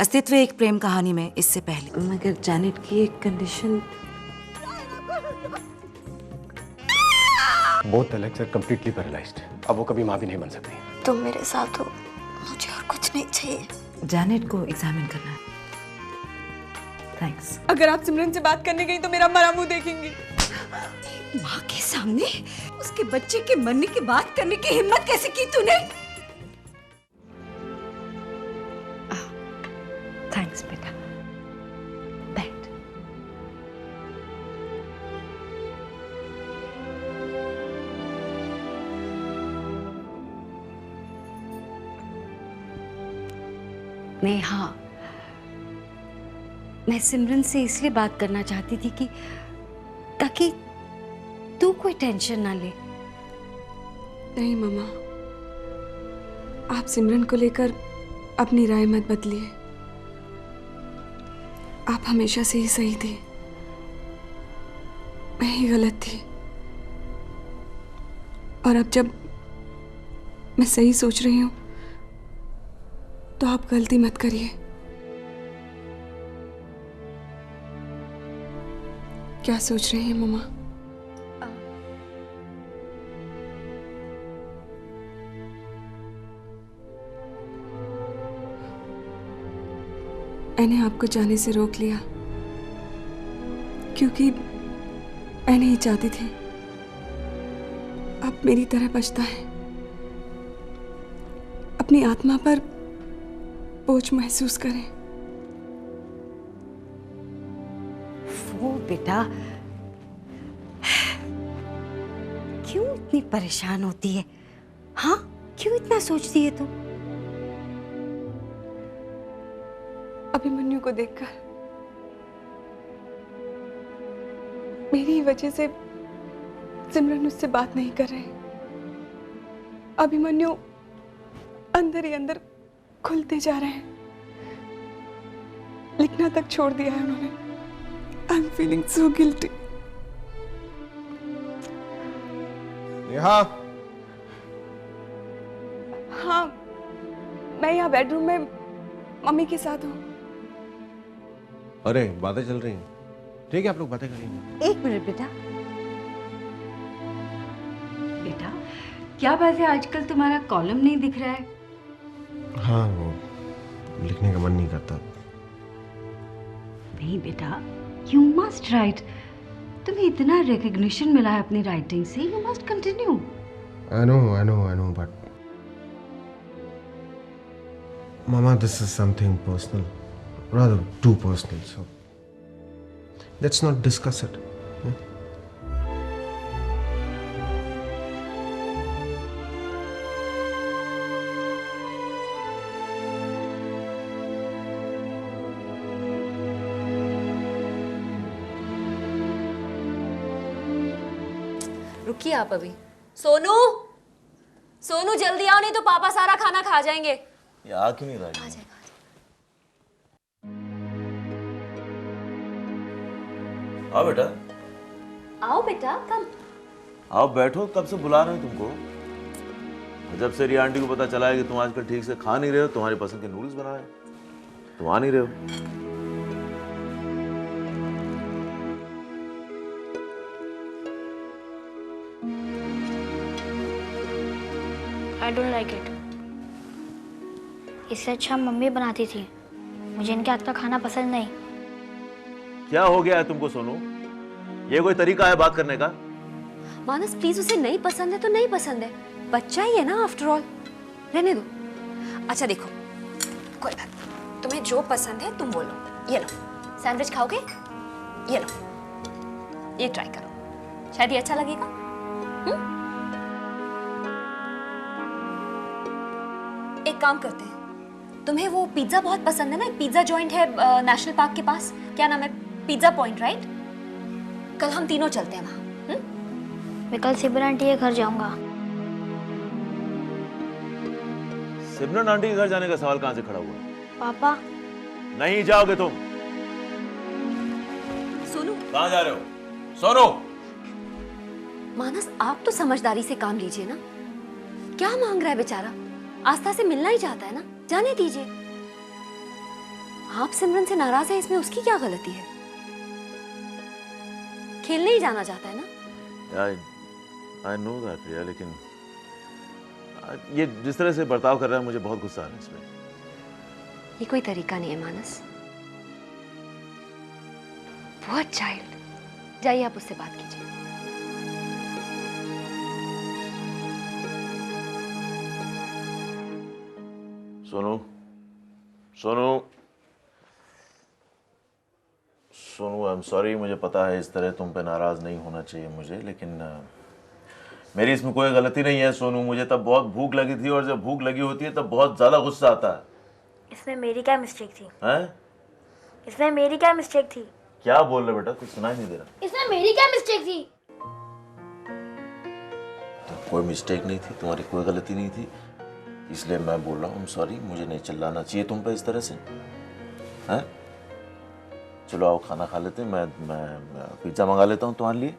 अस्तित्व एक प्रेम कहानी में इससे पहले। मगर जानेट की एक condition. Both the legs are completely paralysed. अब वो कभी माँ भी नहीं बन सकती। तुम मेरे साथ हो, मुझे और कुछ नहीं चाहिए। जानेट को एग्जामिन करना है। थैंक्स। अगर आप सिमरन से बात करने गई तो मेरा मरा मुंह देखेंगी। माँ के सामने उसके बच्चे के मरने की बात करने की हिम्मत कैसे की तूने? थैंक्स बेटा। बैठ। नेहा, मैं सिमरन से इसलिए बात करना चाहती थी कि ताकि तू कोई टेंशन ना ले। नहीं मम्मा, आप सिमरन को लेकर अपनी राय मत बदलिए। आप हमेशा से ही सही थी, मैं ही गलत थी। और अब जब मैं सही सोच रही हूं तो आप गलती मत करिए। क्या सोच रही हैं मम्मा? मैंने आपको जाने से रोक लिया क्योंकि मैं नहीं चाहती थी आप मेरी तरह पछताएं, अपनी आत्मा पर बोझ महसूस करें। वो बेटा, क्यों इतनी परेशान होती है? हाँ, क्यों इतना सोचती है तू? अभिमन्यु को देखकर मेरी वजह से सिमरन उससे बात नहीं कर रहे। अभिमन्यु अंदर ही अंदर खुलते जा रहे हैं। लिखना तक छोड़ दिया है उन्होंने। I am feeling so guilty. Neha, हाँ, मैं यहाँ बेडरूम में मम्मी के साथ हूँ। अरे बातें चल रही हैं। ठीक है, आप लोग बातें करेंगे। एक मिनट बेटा। बेटा, क्या बात है, आजकल तुम्हारा कॉलम नहीं दिख रहा है? हाँ, वो लिखने का मन नहीं करता। नहीं बेटा, यू मस्ट राइट। तुम्हें इतना रिकग्निशन मिला है अपनी राइटिंग से, you must continue. I know, but Mama, this is something personal, rather too personal. So let's not discuss it. Yeah? रुकिए आप अभी। सोनू, सोनू जल्दी आओ, नहीं तो पापा सारा खाना खा जाएंगे। ये आ क्यों नहीं रहा है? आओ बेटा। आओ बेटा, कम। आओ बैठो, कब से बुला रहे हैं तुमको। जब से रिया आंटी को पता चला है कि तुम आजकल ठीक से खा नहीं रहे हो, तुम्हारी पसंद के नूडल्स बना रहे हैं, तुम आ नहीं रहे हो। I don't like it. इससे अच्छा मम्मी बनाती थी। मुझे इनके हाथ का खाना पसंद नहीं। क्या हो गया है तुमको सोनू? ये कोई तरीका है बात करने का? मानस प्लीज, उसे नहीं पसंद है तो नहीं पसंद है, बच्चा ही है ना आफ्टर ऑल, रहने दो। अच्छा देखो, कोई बात नहीं, तुम्हें जो पसंद है तुम बोलो। ये लो सैंडविच खाओगे, ये लो, ये ट्राई करो, शायद ये अच्छा लगेगा। एक काम करते हैं, तुम्हें वो पिज्जा बहुत पसंद है ना, एक पिज्जा जॉइंट है नेशनल पार्क के पास, क्या नाम है, पिज्जा पॉइंट, राइट? कल हम तीनों चलते हैं वहां। मैं कल सिमरन आंटी के घर जाऊंगा। सिमरन आंटी के घर जाने का सवाल कहां से खड़ा हुआ? पापा, नहीं जाओगे तुम। सोनू, कहां जा रहे हो? सोनू, मानस आप तो समझदारी से काम लीजिए ना। क्या मांग रहा है बेचारा, आस्था से मिलना ही चाहता है ना, जाने दीजिए। आप सिमरन से नाराज है, इसमें उसकी क्या गलती है? खेलने ही जाना चाहता है ना। आई नो दैट रिया, लेकिन ये जिस तरह से बर्ताव कर रहा है मुझे बहुत गुस्सा आ रहा है इसमें। ये कोई तरीका नहीं है मानस। बहुत चाइल्ड। जाइए आप उससे बात कीजिए। Sonu, Sonu, Sonu, I am sorry, मुझे पता है इस तरह तुम पे नाराज नहीं होना चाहिए मुझे, लेकिन मेरी इसमें कोई गलती नहीं है सोनू। मुझे तब बहुत भूख लगी थी और जब भूख लगी होती है तब बहुत ज्यादा गुस्सा आता है। इसमें मेरी क्या मिस्टेक थी? हैं? इसमें मेरी क्या मिस्टेक थी? क्या बोल रहे बेटा, कुछ सुनाई नहीं दे रहा। इसमें मेरी क्या मिस्टेक थी? तो कोई मिस्टेक नहीं थी, तुम्हारी कोई गलती नहीं थी, इसलिए मैं बोल रहा हूँ सॉरी। मुझे नहीं चिल्लाना चाहिए तुम पे इस तरह से। हैं? चलो आओ खाना खा लेते हैं। मैं पिज्जा मंगा लेता हूँ तुम्हारे लिए।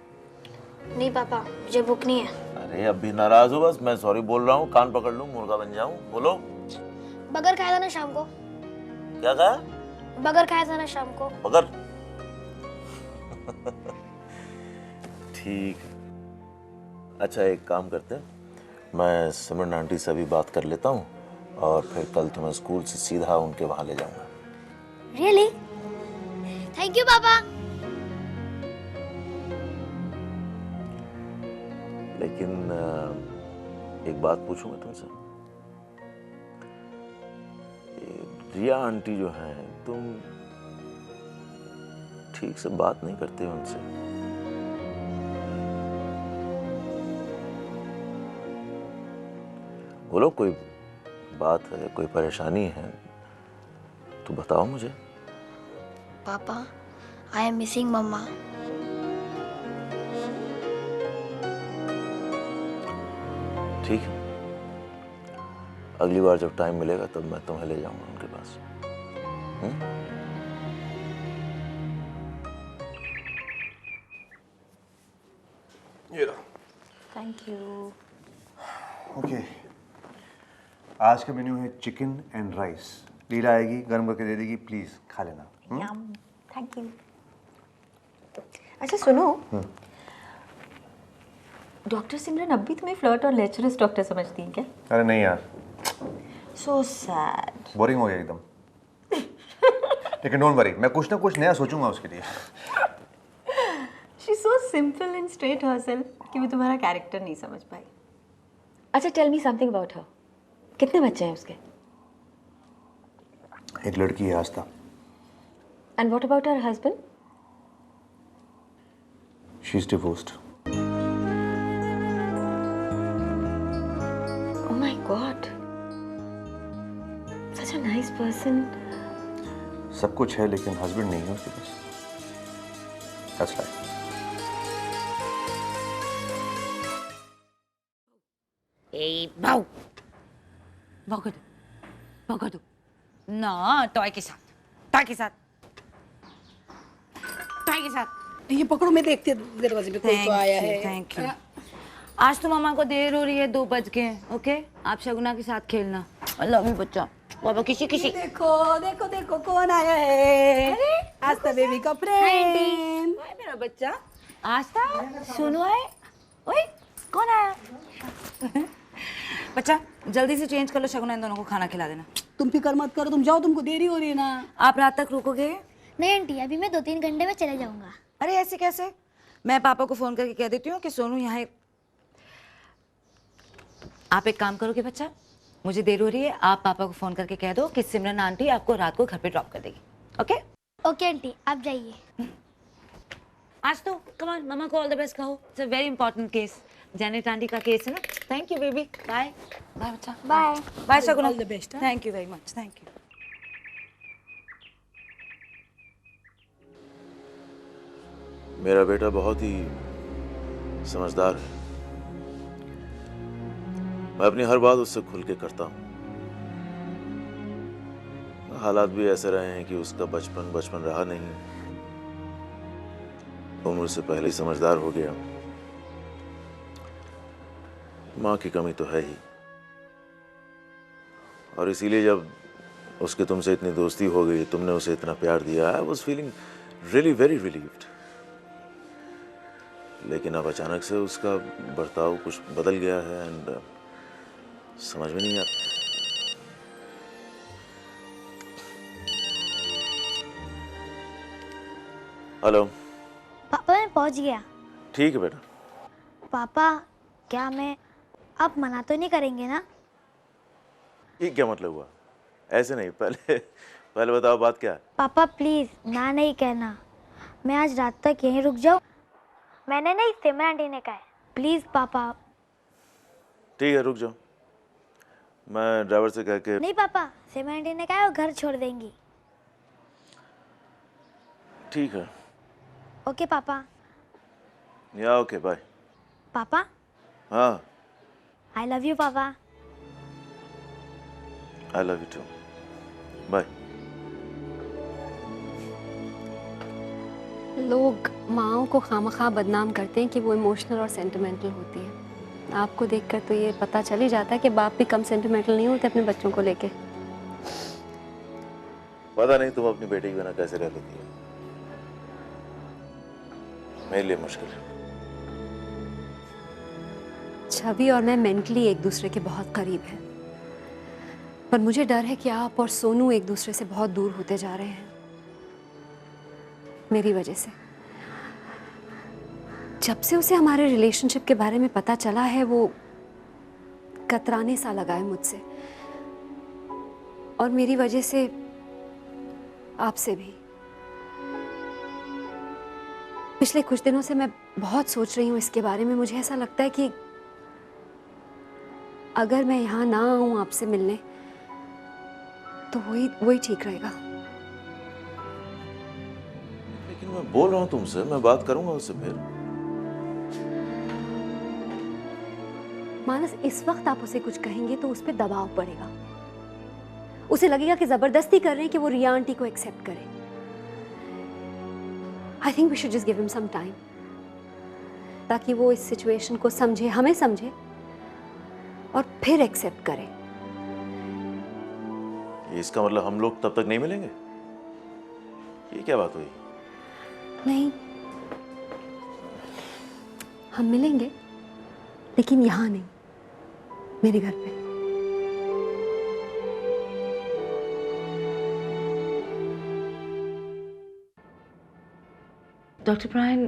नहीं पापा, मुझे भूख नहीं है। अरे अब भी नाराज हो? बस मैं सॉरी बोल रहा हूँ, कान पकड़ लूँ, मुर्गा बन जाऊँ। बोलो। बगर खाया था ना शाम को? क्या कहा? बगर खाया था ना शाम को? बगर? ठीक है। अच्छा एक काम करते हैं, मैं सिमरन आंटी से भी बात कर लेता हूँ और फिर कल तुम्हें स्कूल से सीधा उनके वहां ले जाऊंगा। रियली? थैंक यू पापा। लेकिन एक बात पूछूंगा तुमसे। रिया आंटी जो है, तुम ठीक से बात नहीं करते हो उनसे? बोलो, कोई बात है, कोई परेशानी है तो बताओ मुझे। पापा, आई एम मिसिंग मम्मा। ठीक है, अगली बार जब टाइम मिलेगा तब मैं तुम्हें ले जाऊंगा उनके पास। ये लो। Thank you. ओके, आज का मेन्यू है चिकन एंड राइस। लीला आएगी, गर्म करके दे देगी, प्लीज खा लेना। Thank you. अच्छा सुनो, डॉक्टर सिमरन अब भी तुम्हें फ्लर्ट और लेक्चरस डॉक्टर समझती हैं क्या? अरे नहीं यार, सो सैड। बोरिंग हो गया एकदम। लेकिन डोंट वरी, मैं कुछ ना कुछ नया सोचूंगा उसके लिए। She so simple and straight herself कि मैं तुम्हारा कैरेक्टर नहीं समझ पाई। अच्छा tell me something about her. कितने बच्चे हैं उसके? एक लड़की है Aastha. And what about her husband? She is divorced. Oh my God, such a nice person. सब कुछ है लेकिन हस्बैंड नहीं है उसके पास। That's right. भाऊ भगा दो ना, टॉय के साथ, टॉय के साथ, टॉय के साथ। ये पकड़ो, मैं देखती हूँ दरवाजे पे कोई तो आया है। Thank you. आज तो मामा को देर हो रही है, 2 बज गए। ओके, आप शगुना के साथ खेलना। आई लव यू बच्चा। बाबा किसी देखो देखो देखो कौन आया है। आस्था बेबी का फ्रेंड। हाय मेरा बच्चा। आस्था, सुनो आए। ओए कौन आया? बच्चा जल्दी से चेंज कर लो, शगुना इन दोनों को खाना खिला देना। तुम फिक्र मत करो, तुम जाओ, तुमको देरी हो रही है ना। आप रात तक रुकोगे? नहीं आंटी, अभी मैं 2-3 घंटे में चले जाऊंगा। अरे ऐसे कैसे? मैं पापा को फोन करके कह देती हूँ कि सोनू यहाँ है। आप एक काम करोगे बच्चा, मुझे देर हो रही है, आप पापा को फोन करके कह दो कि सिमरन आंटी आपको रात को घर पे ड्रॉप कर देगी। ओके? ओके आंटी, आप जाइए। आज तो कम ऑन, मम्मा को ऑल द बेस्ट कहो। It's a very important case, Janet aunty का केस है ना। Thank you baby. Bye bye बच्चा। Bye bye Shaguna. All the best. Thank you very much. Thank you. मेरा बेटा बहुत ही समझदार है। मैं अपनी हर बात उससे खुल के करता हूँ। हालात भी ऐसे रहे हैं कि उसका बचपन रहा नहीं, उम्र से पहले ही समझदार हो गया। माँ की कमी तो है ही, और इसीलिए जब उसकी तुमसे इतनी दोस्ती हो गई, तुमने उसे इतना प्यार दिया। I was feeling really very relieved. लेकिन अब अचानक से उसका बर्ताव कुछ बदल गया है एंड समझ में नहीं आता। हेलो पापा, मैं पहुंच गया। ठीक है बेटा। पापा, क्या मैं आप मना तो नहीं करेंगे ना? ये क्या मतलब हुआ? ऐसे नहीं, पहले बताओ बात क्या है। पापा प्लीज ना नहीं कहना। मैं आज रात तक यहीं रुक जाऊं? मैंने नहीं, सिमरन आंटी ने कहा है। प्लीज पापा। ठीक है, रुक जाओ, मैं ड्राइवर से कह के। नहीं पापा, सिमरन आंटी ने कहा है वो घर छोड़ देंगी। ठीक है। ओके पापा। या ओके, बाय। पापा। हाँ। आई love you papa. I love you too. Bye. लोग माँओं को खामखा बदनाम करते हैं कि वो इमोशनल और सेंटिमेंटल होती हैं। आपको देखकर तो ये पता चल ही जाता है कि बाप भी कम सेंटिमेंटल नहीं होते अपने बच्चों को लेके। पता नहीं तुम अपनी बेटी के बिना कैसे रह लेती हो। मेरे लिए मुश्किल है। छवि और मैं मेंटली एक दूसरे के बहुत करीब हैं, पर मुझे डर है कि आप और सोनू एक दूसरे से बहुत दूर होते जा रहे हैं मेरी वजह से। जब से उसे हमारे रिलेशनशिप के बारे में पता चला है वो कतराने सा लगा है मुझसे, और मेरी वजह से आपसे भी। पिछले कुछ दिनों से मैं बहुत सोच रही हूँ इसके बारे में। मुझे ऐसा लगता है कि अगर मैं यहाँ ना आऊँ आपसे मिलने तो वही ठीक रहेगा। लेकिन मैं बोल रहा हूँ तुमसे, मैं बात करूंगा उससे फिर। मानस, इस वक्त आप उसे कुछ कहेंगे तो उस पर दबाव पड़ेगा। उसे लगेगा कि जबरदस्ती कर रहे हैं कि वो रिया आंटी को एक्सेप्ट करे। I think we should just give him some time, ताकि वो इस सिचुएशन को समझे, हमें समझे और फिर एक्सेप्ट करे। इसका मतलब हम लोग तब तक नहीं मिलेंगे? ये क्या बात हुई? नहीं, हम मिलेंगे, लेकिन यहाँ नहीं, मेरे घर पे। डॉक्टर ब्रायन,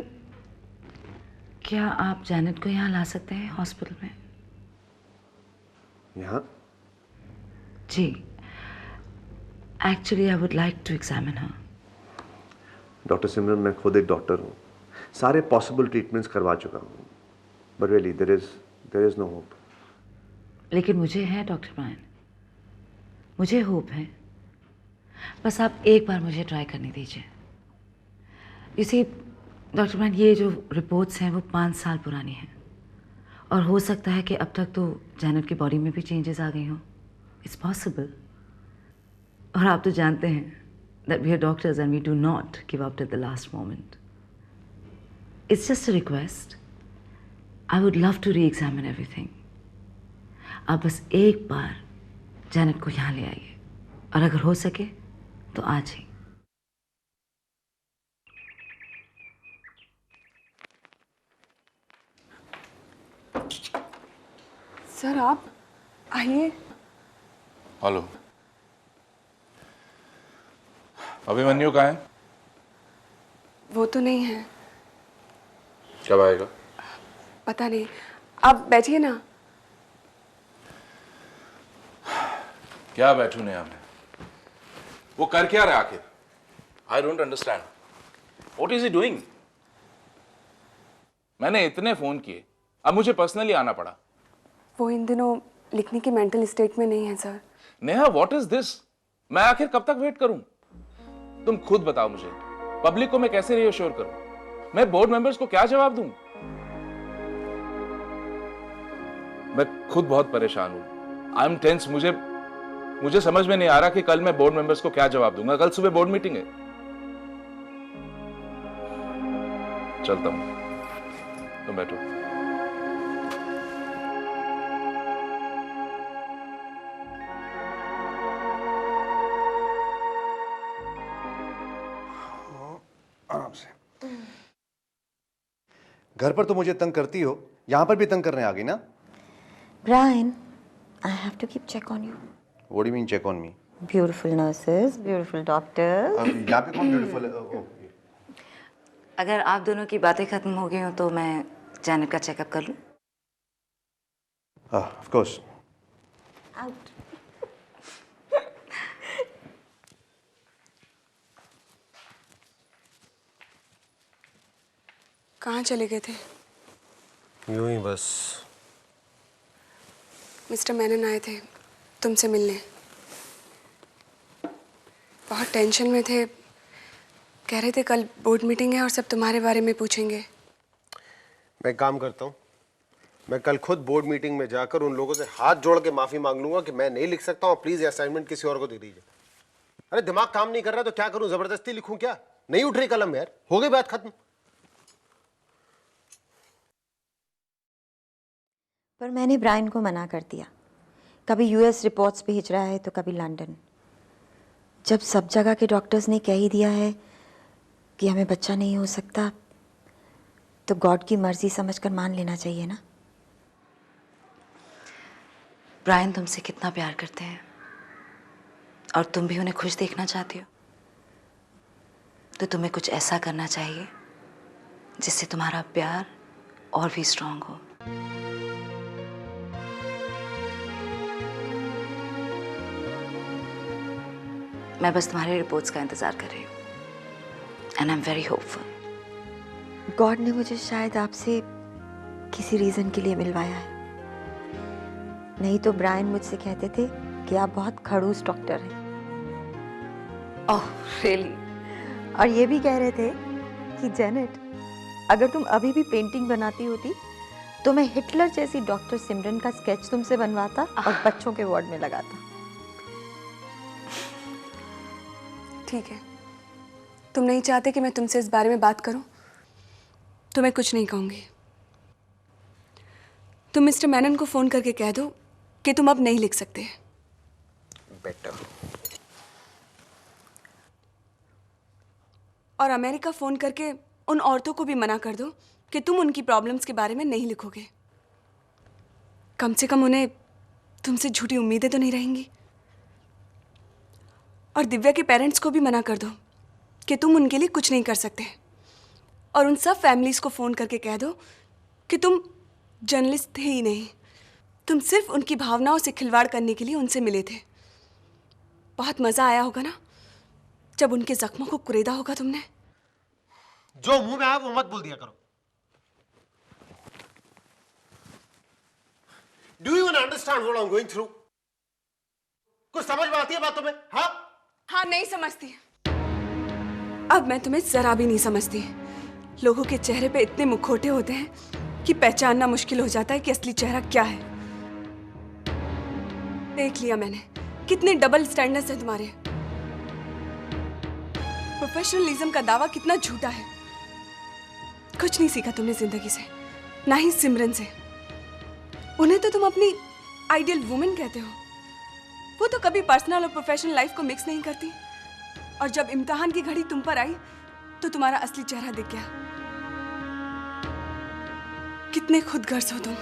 क्या आप जैनेट को यहाँ ला सकते हैं हॉस्पिटल में? यहाँ? जी, actually I would like to examine her. Doctor Simran, मैं खुद एक डॉक्टर हूँ, सारे पॉसिबल ट्रीटमेंट्स करवा चुका हूँ, but really there is no hope. लेकिन मुझे है डॉक्टर ब्रायन, मुझे होप है। बस आप एक बार मुझे ट्राई करने दीजिए। इसी डॉक्टर ब्रायन, ये जो रिपोर्ट्स हैं वो 5 साल पुरानी हैं, और हो सकता है कि अब तक तो जैनेट की बॉडी में भी चेंजेस आ गई हों। It's possible. और आप तो जानते हैं that we are doctors and we do not give up till the last moment. It's just a request. I would love to re-examine everything. आप बस एक बार जैनेट को यहाँ ले आइए, और अगर हो सके तो आज ही। सर आप आइए। हेलो, अभिमन्यु कहाँ है? वो तो नहीं है। कब आएगा? पता नहीं, आप बैठिए ना। क्या बैठूं नेहा में? वो कर क्या रहा आखिर? I don't understand. What is he doing? मैंने इतने फोन किए, अब मुझे पर्सनली आना पड़ा। वो इन दिनों लिखने की मेंटल स्टेट में नहीं है sir. Neha, what is this? मैं आखिर कब तक वेट करूं? तुम खुद बताओ मुझे, पब्लिक को मैं कैसे रिएश्योर करूं? मैं बोर्ड मेंबर्स को क्या जवाब दूं? मैं खुद बहुत परेशान हूं। I am tense. मुझे समझ में नहीं आ रहा कि कल मैं बोर्ड मेंबर्स को क्या जवाब दूंगा। कल सुबह बोर्ड मीटिंग है। चलता हूं, तुम बैठो। घर पर तो मुझे तंग करती हो, यहाँ पर भी तंग करने आ गई ना? Brian, I have to keep check on you. What do you mean check on me? Beautiful nurses, beautiful doctors. यहाँ पे कौन ब्यूटीफुल है? अगर आप दोनों की बातें खत्म हो गई हो तो मैं जैनब का चेकअप कर लूं? Of course. Out. कहाँ चले गए थे? यूं ही बस। मिस्टर मेनन आए थे तुमसे मिलने। बहुत टेंशन में थे, कह रहे थे कल बोर्ड मीटिंग है और सब तुम्हारे बारे में पूछेंगे। मैं एक काम करता हूँ, मैं कल खुद बोर्ड मीटिंग में जाकर उन लोगों से हाथ जोड़ के माफी मांग लूंगा कि मैं नहीं लिख सकता हूँ, प्लीज असाइनमेंट किसी और को दे दीजिए। अरे दिमाग काम नहीं कर रहा तो क्या करूं, जबरदस्ती लिखूं क्या? नहीं उठ रही कलम यार, हो गई बात खत्म। पर मैंने ब्रायन को मना कर दिया। कभी यूएस रिपोर्ट्स भेज रहा है तो कभी लंदन। जब सब जगह के डॉक्टर्स ने कह ही दिया है कि हमें बच्चा नहीं हो सकता, तो गॉड की मर्जी समझकर मान लेना चाहिए ना। ब्रायन तुमसे कितना प्यार करते हैं और तुम भी उन्हें खुश देखना चाहती हो, तो तुम्हें कुछ ऐसा करना चाहिए जिससे तुम्हारा प्यार और भी स्ट्रांग हो। मैं बस तुम्हारे रिपोर्ट्स का इंतजार कर रही हूँ and I am very hopeful. God ने मुझे शायद आपसे किसी रीज़न के लिए मिलवाया है, नहीं तो ब्रायन मुझसे कहते थे कि आप बहुत खड़ूस डॉक्टर हैं। Oh really? और ये भी कह रहे थे कि जेनेट, अगर तुम अभी भी पेंटिंग बनाती होती तो मैं हिटलर जैसी डॉक्टर सिमरन का स्केच तुमसे बनवाता और बच्चों के वार्ड में लगाता। ठीक है, तुम नहीं चाहते कि मैं तुमसे इस बारे में बात करूं तो मैं कुछ नहीं कहूंगी। तुम मिस्टर मेनन को फोन करके कह दो कि तुम अब नहीं लिख सकते। बेटर। और अमेरिका फोन करके उन औरतों को भी मना कर दो कि तुम उनकी प्रॉब्लम्स के बारे में नहीं लिखोगे। कम से कम उन्हें तुमसे झूठी उम्मीदें तो नहीं रहेंगी। और दिव्या के पेरेंट्स को भी मना कर दो कि तुम उनके लिए कुछ नहीं कर सकते। और उन सब फैमिलीज को फ़ोन करके कह दो कि तुम जर्नलिस्ट थे ही नहीं, तुम सिर्फ उनकी भावनाओं से खिलवाड़ करने के लिए उनसे मिले थे। बहुत मज़ा आया होगा ना जब उनके जख्मों को कुरेदा होगा तुमने। जो मुंह में आया वो मत बोल दिया करो। Do you even understand what I'm going through? कुछ समझ में आती है बातों में? हाँ, नहीं समझती। अब मैं तुम्हें जरा भी नहीं समझती। लोगों के चेहरे पे इतने मुखौटे होते हैं कि पहचानना मुश्किल हो जाता है कि असली चेहरा क्या है। देख लिया मैंने कितने डबल स्टैंडर्ड्स हैं तुम्हारे। प्रोफेशनलिज्म का दावा कितना झूठा है। कुछ नहीं सीखा तुमने जिंदगी से, ना ही सिमरन से। उन्हें तो तुम अपनी आइडियल वुमेन कहते हो, वो तो कभी पर्सनल और प्रोफेशनल लाइफ को मिक्स नहीं करती। और जब इम्तिहान की घड़ी तुम पर आई तो तुम्हारा असली चेहरा दिख गया। कितने खुदगर्ज हो तुम।